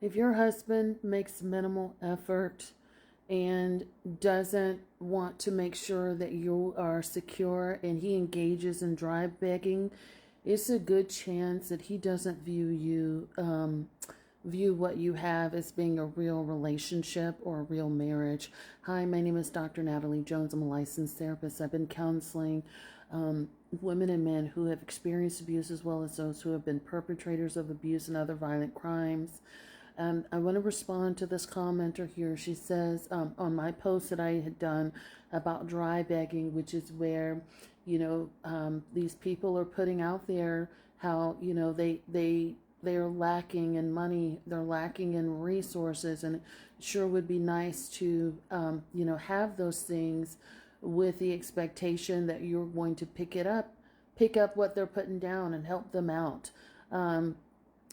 if your husband makes minimal effort and doesn't want to make sure that you are secure and he engages in dry begging, it's a good chance that he doesn't view what you have as being a real relationship or a real marriage. Hi, my name is Dr. Natalie Jones. I'm a licensed therapist. I've been counseling women and men who have experienced abuse as well as those who have been perpetrators of abuse and other violent crimes. I want to respond to this commenter here. She says on my post that I had done about dry begging, which is where, these people are putting out there how, they are lacking in money, they're lacking in resources, and it sure would be nice to, have those things with the expectation that you're going to pick up what they're putting down and help them out.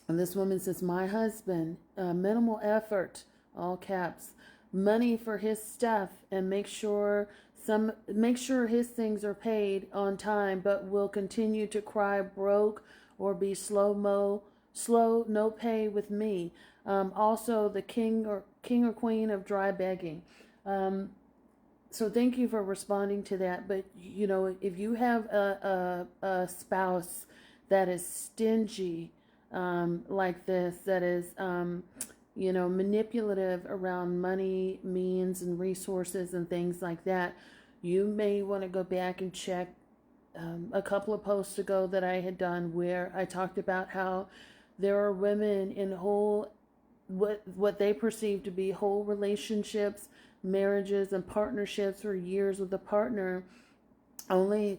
And this woman says, my husband, minimal effort, all caps, money for his stuff, and make sure his things are paid on time, but will continue to cry broke or be slow, no pay with me. Also the king or queen of dry begging. So thank you for responding to that. But if you have a spouse that is stingy, like this, that is, manipulative around money, means, and resources and things like that, you may want to go back and check a couple of posts ago that I had done where I talked about how there are women in what they perceive to be whole relationships, marriages, and partnerships for years with a partner. They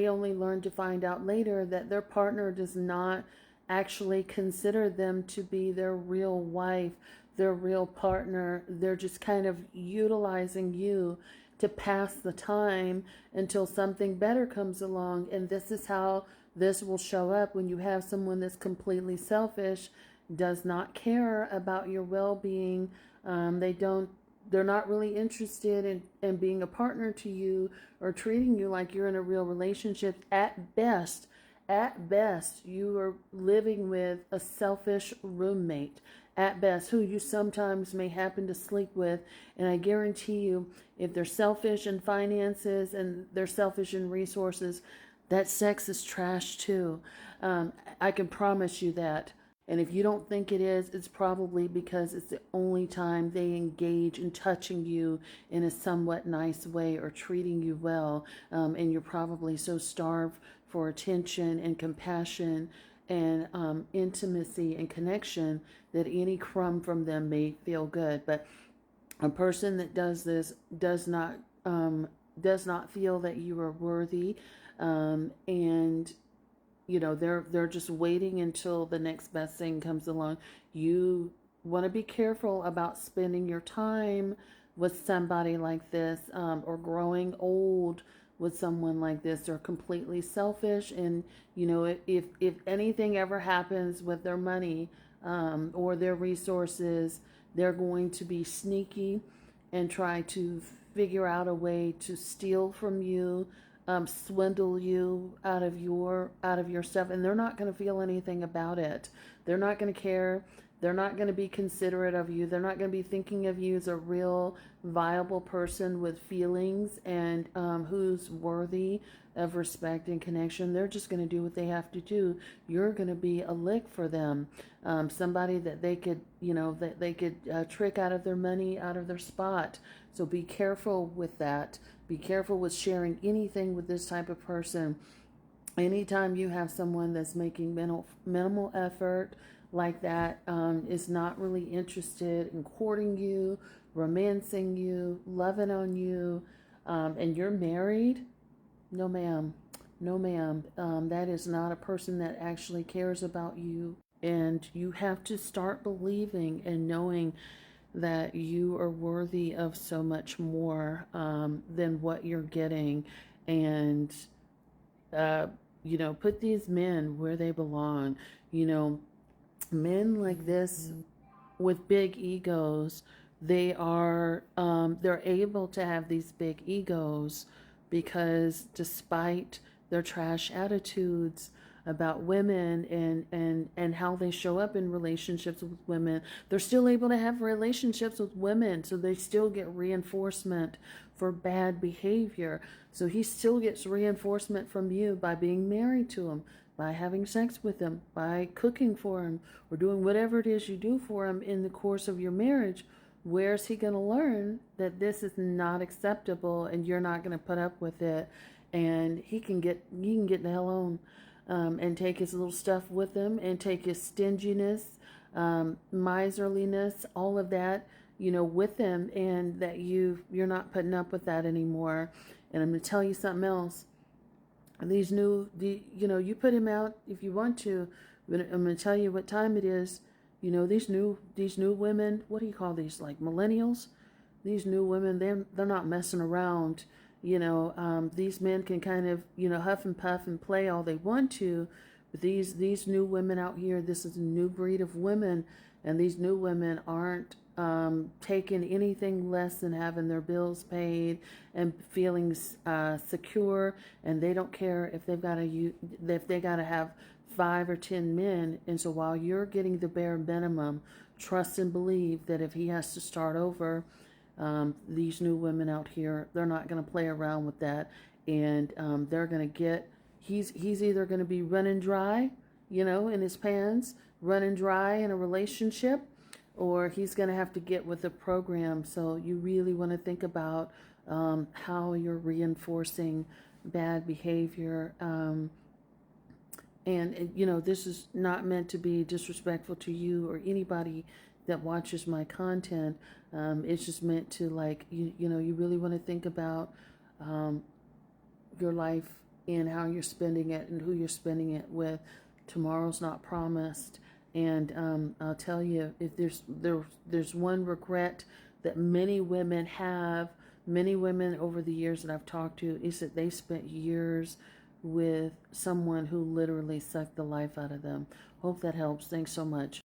only learn to find out later that their partner does not actually consider them to be their real wife, their real partner. They're just kind of utilizing you to pass the time until something better comes along. And this is how this will show up when you have someone that's completely selfish, does not care about your well-being. They're not really interested in being a partner to you or treating you like you're in a real relationship. At best, you are living with a selfish roommate, at best, who you sometimes may happen to sleep with. And I guarantee you, if they're selfish in finances and they're selfish in resources, that sex is trash too. I can promise you that. And if you don't think it is, it's probably because it's the only time they engage in touching you in a somewhat nice way or treating you well. And you're probably so starved for attention and compassion and intimacy and connection that any crumb from them may feel good. But a person that does this does not feel that you are worthy, and they're just waiting until the next best thing comes along. You want to be careful about spending your time with somebody like this, or growing old with someone like this. They're completely selfish, and if anything ever happens with their money, or their resources, they're going to be sneaky and try to figure out a way to steal from you, swindle you out of your stuff, and they're not going to feel anything about it. They're not going to care. They're not going to be considerate of you. They're not going to be thinking of you as a real viable person with feelings and who's worthy of respect and connection. They're just going to do what they have to do. You're going to be a lick for them, somebody that they could, trick out of their money, out of their spot. So be careful with that. Be careful with sharing anything with this type of person. Anytime you have someone that's making minimal effort like that, is not really interested in courting you, romancing you, loving on you, and you're married, no ma'am, no ma'am. That is not a person that actually cares about you. And you have to start believing and knowing that you are worthy of so much more than what you're getting. And, put these men where they belong. Men like this with big egos, they're able to have these big egos because despite their trash attitudes, about women and how they show up in relationships with women. They're still able to have relationships with women, so they still get reinforcement for bad behavior. So he still gets reinforcement from you by being married to him, by having sex with him, by cooking for him, or doing whatever it is you do for him in the course of your marriage. Where's he going to learn that this is not acceptable and you're not going to put up with it? And he can get the hell on, and take his little stuff with him, and take his stinginess, miserliness, all of that, with him, and that you're not putting up with that anymore. And I'm going to tell you something else. You put him out if you want to, but I'm going to tell you what time it is. These new women, what do you call these, like millennials? These new women, they're not messing around. These men can kind of, huff and puff and play all they want to, but these new women out here, this is a new breed of women, and these new women aren't taking anything less than having their bills paid and feeling secure, and they don't care if they gotta have 5 or 10 men. And so while you're getting the bare minimum, trust and believe that if he has to start over, these new women out here, they're not going to play around with that, and they're going to get. He's either going to be running dry, in his pants, running dry in a relationship, or he's going to have to get with the program. So you really want to think about how you're reinforcing bad behavior. And this is not meant to be disrespectful to you or anybody that watches my content. It's just meant to, like, you really want to think about your life and how you're spending it and who you're spending it with. Tomorrow's not promised. And I'll tell you, if there's one regret that many women over the years that I've talked to, is that they spent years with someone who literally sucked the life out of them. Hope that helps. Thanks so much.